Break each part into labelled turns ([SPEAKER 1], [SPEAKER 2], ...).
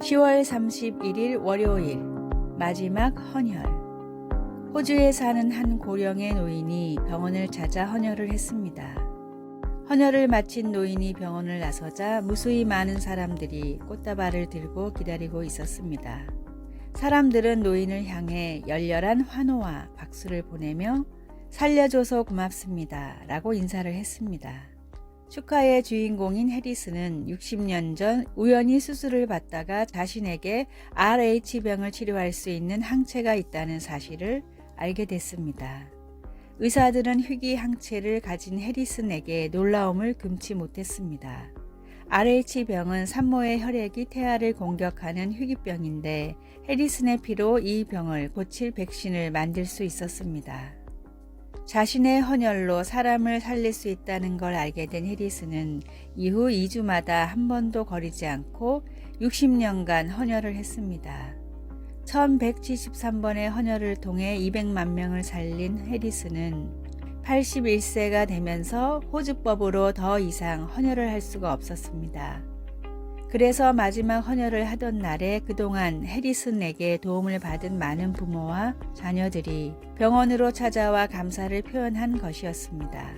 [SPEAKER 1] 10월 31일 월요일 마지막 헌혈. 호주에 사는 한 고령의 노인이 병원을 찾아 헌혈을 했습니다. 헌혈을 마친 노인이 병원을 나서자 무수히 많은 사람들이 꽃다발을 들고 기다리고 있었습니다. 사람들은 노인을 향해 열렬한 환호와 박수를 보내며 살려줘서 고맙습니다 라고 인사를 했습니다. 축하의 주인공인 해리스는 60년 전 우연히 수술을 받다가 자신에게 RH병을 치료할 수 있는 항체가 있다는 사실을 알게 됐습니다. 의사들은 희귀 항체를 가진 해리슨에게 놀라움을 금치 못했습니다. RH병은 산모의 혈액이 태아를 공격하는 희귀병인데 해리슨의 피로 이 병을 고칠 백신을 만들 수 있었습니다. 자신의 헌혈로 사람을 살릴 수 있다는 걸 알게 된 해리슨은 이후 2주마다 한 번도 거리지 않고 60년간 헌혈을 했습니다. 1173번의 헌혈을 통해 200만 명을 살린 해리슨은 81세가 되면서 호주법으로 더 이상 헌혈을 할 수가 없었습니다. 그래서 마지막 헌혈을 하던 날에 그동안 해리슨에게 도움을 받은 많은 부모와 자녀들이 병원으로 찾아와 감사를 표현한 것이었습니다.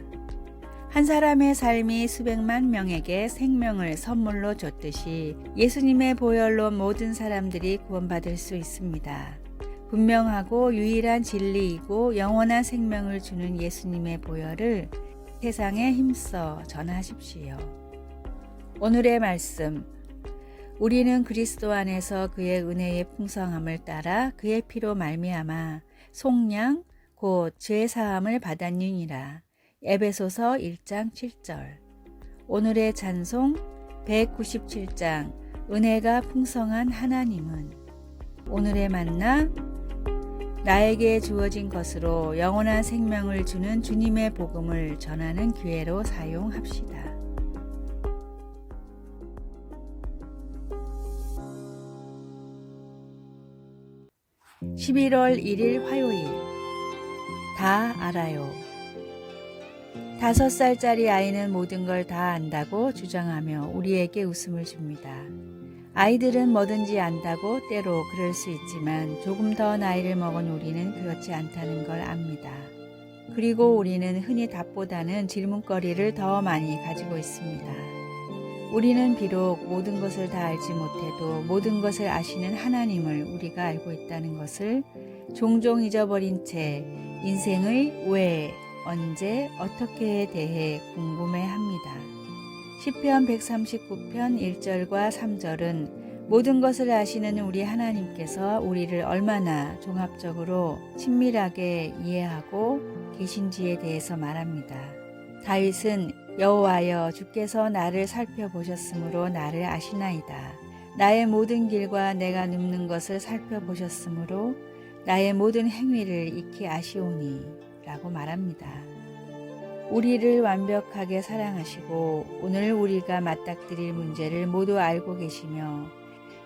[SPEAKER 1] 한 사람의 삶이 수백만 명에게 생명을 선물로 줬듯이 예수님의 보혈로 모든 사람들이 구원받을 수 있습니다. 분명하고 유일한 진리이고 영원한 생명을 주는 예수님의 보혈을 세상에 힘써 전하십시오. 오늘의 말씀. 우리는 그리스도 안에서 그의 은혜의 풍성함을 따라 그의 피로 말미암아 속량 곧 죄 사함을 받았느니라. 에베소서 1장 7절. 오늘의 찬송 197장 은혜가 풍성한 하나님은. 오늘의 만나 나에게 주어진 것으로 영원한 생명을 주는 주님의 복음을 전하는 기회로 사용합시다. 11월 1일 화요일. 다 알아요. 5살짜리 아이는 모든 걸 다 안다고 주장하며 우리에게 웃음을 줍니다. 아이들은 뭐든지 안다고 때로 그럴 수 있지만 조금 더 나이를 먹은 우리는 그렇지 않다는 걸 압니다. 그리고 우리는 흔히 답보다는 질문거리를 더 많이 가지고 있습니다. 우리는 비록 모든 것을 다 알지 못해도 모든 것을 아시는 하나님을 우리가 알고 있다는 것을 종종 잊어버린 채 인생의 왜, 언제, 어떻게에 대해 궁금해합니다. 시편 139편 1절과 3절은 모든 것을 아시는 우리 하나님께서 우리를 얼마나 종합적으로 친밀하게 이해하고 계신지에 대해서 말합니다. 다윗은 여호와여 주께서 나를 살펴보셨으므로 나를 아시나이다. 나의 모든 길과 내가 눕는 것을 살펴보셨으므로 나의 모든 행위를 익히 아시오니 라고 말합니다. 우리를 완벽하게 사랑하시고 오늘 우리가 맞닥뜨릴 문제를 모두 알고 계시며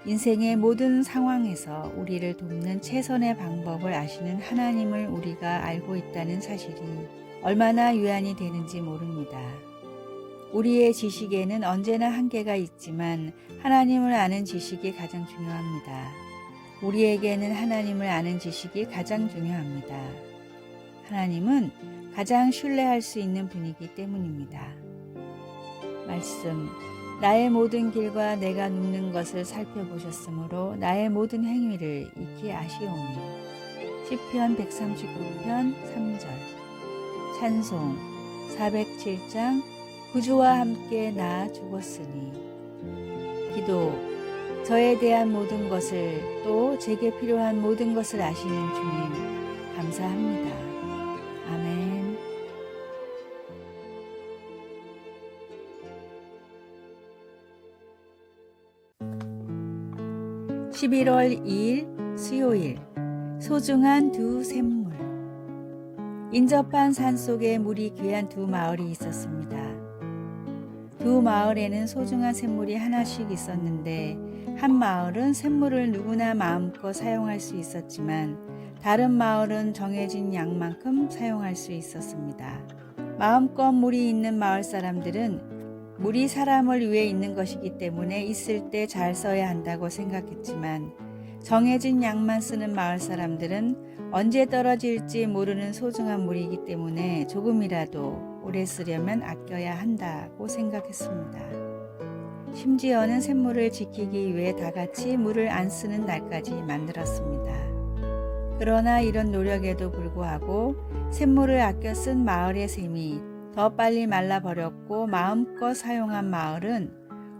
[SPEAKER 1] 인생의 모든 상황에서 우리를 돕는 최선의 방법을 아시는 하나님을 우리가 알고 있다는 사실이 얼마나 유한이 되는지 모릅니다. 우리의 지식에는 언제나 한계가 있지만 하나님을 아는 지식이 가장 중요합니다. 우리에게는 하나님을 아는 지식이 가장 중요합니다. 하나님은 가장 신뢰할 수 있는 분이기 때문입니다. 말씀. 나의 모든 길과 내가 눕는 것을 살펴보셨으므로 나의 모든 행위를 익히 아시오니. 시편 139편 3절. 찬송 407장 구주와 함께 나 죽었으니. 기도. 저에 대한 모든 것을 또 제게 필요한 모든 것을 아시는 주님 감사합니다. 아멘. 11월 2일 수요일. 소중한 두 샘물. 인접한 산속에 물이 귀한 두 마을이 있었습니다. 두 마을에는 소중한 샘물이 하나씩 있었는데 한 마을은 샘물을 누구나 마음껏 사용할 수 있었지만 다른 마을은 정해진 양만큼 사용할 수 있었습니다. 마음껏 물이 있는 마을 사람들은 물이 사람을 위해 있는 것이기 때문에 있을 때 잘 써야 한다고 생각했지만 정해진 양만 쓰는 마을 사람들은 언제 떨어질지 모르는 소중한 물이기 때문에 조금이라도 오래 쓰려면 아껴야 한다고 생각했습니다. 심지어는 샘물을 지키기 위해 다 같이 물을 안 쓰는 날까지 만들었습니다. 그러나 이런 노력에도 불구하고 샘물을 아껴 쓴 마을의 샘이 더 빨리 말라버렸고 마음껏 사용한 마을은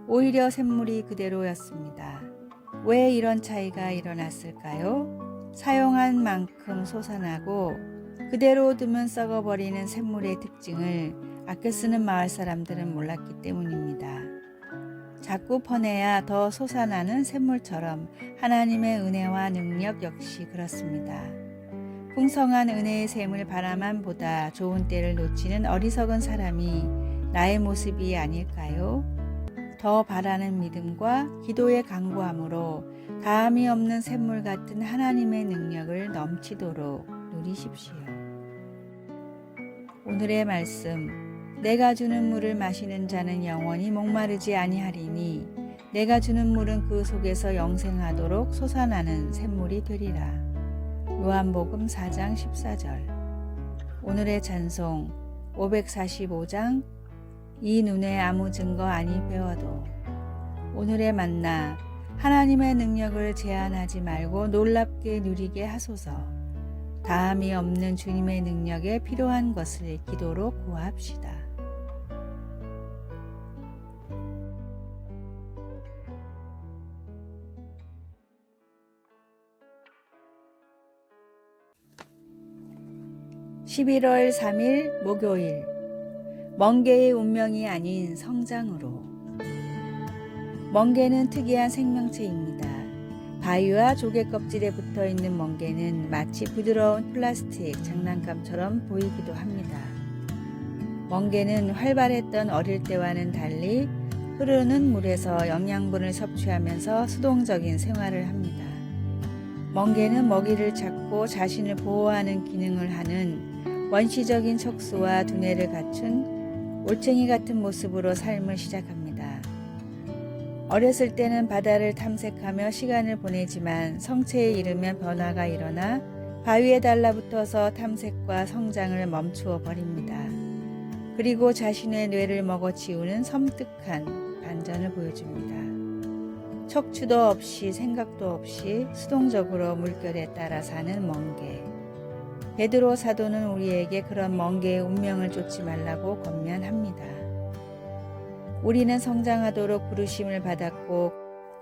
[SPEAKER 1] 오히려 샘물이 그대로였습니다. 왜 이런 차이가 일어났을까요? 사용한 만큼 솟아나고 그대로 두면 썩어버리는 샘물의 특징을 아껴 쓰는 마을 사람들은 몰랐기 때문입니다. 자꾸 퍼내야 더 솟아나는 샘물처럼 하나님의 은혜와 능력 역시 그렇습니다. 풍성한 은혜의 샘을 바라만 보다 좋은 때를 놓치는 어리석은 사람이 나의 모습이 아닐까요? 더 바라는 믿음과 기도의 간구함으로 다함이 없는 샘물 같은 하나님의 능력을 넘치도록 누리십시오. 오늘의 말씀, 내가 주는 물을 마시는 자는 영원히 목마르지 아니하리니 내가 주는 물은 그 속에서 영생하도록 솟아나는 샘물이 되리라. 요한복음 4장 14절. 오늘의 찬송 545장 이 눈에 아무 증거 아니 배워도. 오늘의 만나, 하나님의 능력을 제한하지 말고 놀랍게 누리게 하소서. 다함이 없는 주님의 능력에 필요한 것을 기도로 구합시다. (11월 3일) 목요일, 멍게의 운명이 아닌 성장으로. 멍게는 특이한 생명체입니다. 바위와 조개 껍질에 붙어있는 멍게는 마치 부드러운 플라스틱 장난감처럼 보이기도 합니다. 멍게는 활발했던 어릴 때와는 달리 흐르는 물에서 영양분을 섭취하면서 수동적인 생활을 합니다. 멍게는 먹이를 찾고 자신을 보호하는 기능을 하는 원시적인 척수와 두뇌를 갖춘 올챙이 같은 모습으로 삶을 시작합니다. 어렸을 때는 바다를 탐색하며 시간을 보내지만 성체에 이르면 변화가 일어나 바위에 달라붙어서 탐색과 성장을 멈추어 버립니다. 그리고 자신의 뇌를 먹어치우는 섬뜩한 반전을 보여줍니다. 척추도 없이 생각도 없이 수동적으로 물결에 따라 사는 멍게. 베드로 사도는 우리에게 그런 멍게의 운명을 쫓지 말라고 권면합니다. 우리는 성장하도록 부르심을 받았고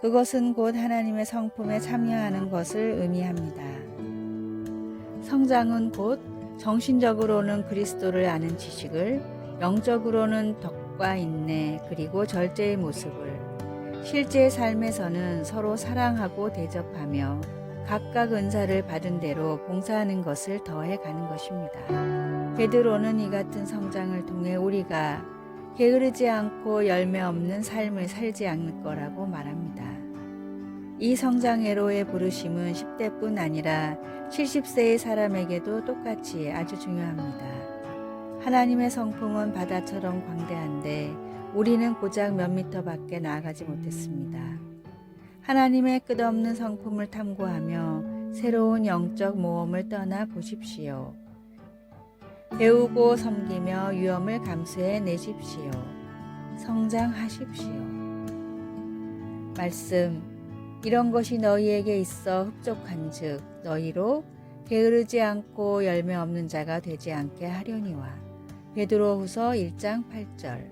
[SPEAKER 1] 그것은 곧 하나님의 성품에 참여하는 것을 의미합니다. 성장은 곧 정신적으로는 그리스도를 아는 지식을, 영적으로는 덕과 인내 그리고 절제의 모습을, 실제 삶에서는 서로 사랑하고 대접하며 각각 은사를 받은 대로 봉사하는 것을 더해 가는 것입니다. 베드로는 이 같은 성장을 통해 우리가 게으르지 않고 열매 없는 삶을 살지 않을 거라고 말합니다. 이 성장회로의 부르심은 10대뿐 아니라 70세의 사람에게도 똑같이 아주 중요합니다. 하나님의 성품은 바다처럼 광대한데 우리는 고작 몇 미터 밖에 나아가지 못했습니다. 하나님의 끝없는 성품을 탐구하며 새로운 영적 모험을 떠나 보십시오. 배우고 섬기며 위험을 감수해 내십시오. 성장하십시오. 말씀, 이런 것이 너희에게 있어 흡족한즉 너희로 게으르지 않고 열매 없는 자가 되지 않게 하려니와. 베드로후서 1장 8절.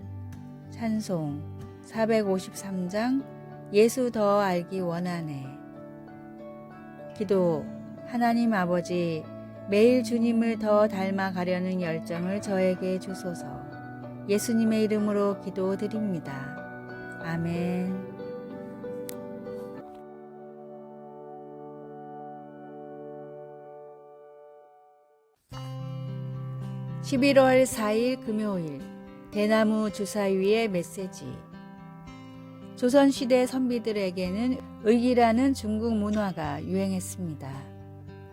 [SPEAKER 1] 찬송 453장 예수 더 알기 원하네. 기도, 하나님 아버지, 매일 주님을 더 닮아가려는 열정을 저에게 주소서. 예수님의 이름으로 기도드립니다. 아멘. 11월 4일 금요일, 대나무 주사위의 메시지. 조선시대 선비들에게는 의기라는 중국 문화가 유행했습니다.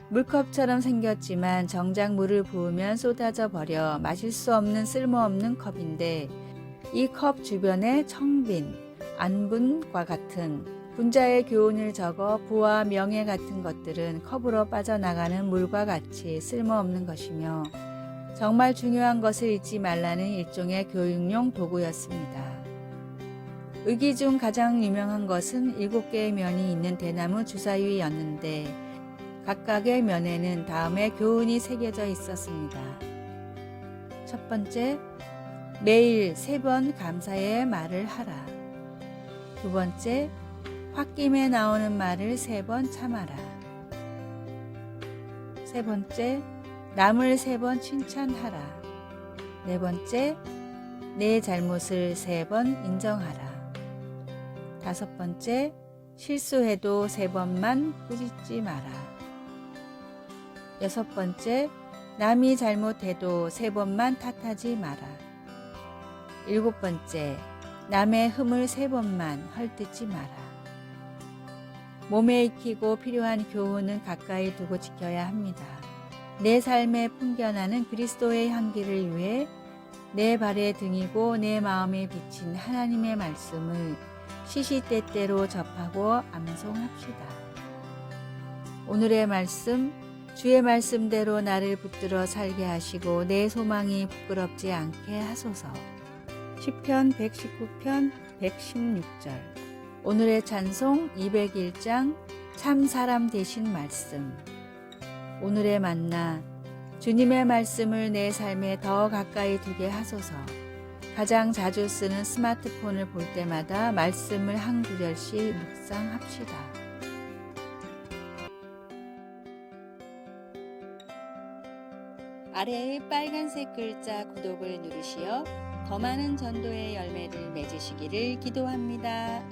[SPEAKER 1] 물컵처럼 생겼지만 정작 물을 부으면 쏟아져 버려 마실 수 없는 쓸모없는 컵인데 이 컵 주변에 청빈, 안분과 같은 분자의 교훈을 적어 부와 명예 같은 것들은 컵으로 빠져나가는 물과 같이 쓸모없는 것이며 정말 중요한 것을 잊지 말라는 일종의 교육용 도구였습니다. 의기 중 가장 유명한 것은 7개의 면이 있는 대나무 주사위였는데 각각의 면에는 다음의 교훈이 새겨져 있었습니다. 첫 번째, 매일 3번 감사의 말을 하라. 두 번째, 홧김에 나오는 말을 3번 참아라. 세 번째, 남을 3번 칭찬하라. 네 번째, 내 잘못을 3번 인정하라. 다섯 번째, 실수해도 3번만 꾸짖지 마라. 여섯 번째, 남이 잘못해도 3번만 탓하지 마라. 일곱 번째, 남의 흠을 3번만 헐뜯지 마라. 몸에 익히고 필요한 교훈은 가까이 두고 지켜야 합니다. 내 삶에 풍겨나는 그리스도의 향기를 위해 내 발의 등이고 내 마음에 비친 하나님의 말씀을 시시때때로 접하고 암송합시다. 오늘의 말씀, 주의 말씀대로 나를 붙들어 살게 하시고 내 소망이 부끄럽지 않게 하소서. 시편 119편 116절. 오늘의 찬송 201장 참 사람 되신 말씀. 오늘의 만나, 주님의 말씀을 내 삶에 더 가까이 두게 하소서. 가장 자주 쓰는 스마트폰을 볼 때마다 말씀을 한 구절씩 묵상합시다. 아래의 빨간색 글자 구독을 누르시어 더 많은 전도의 열매를 맺으시기를 기도합니다.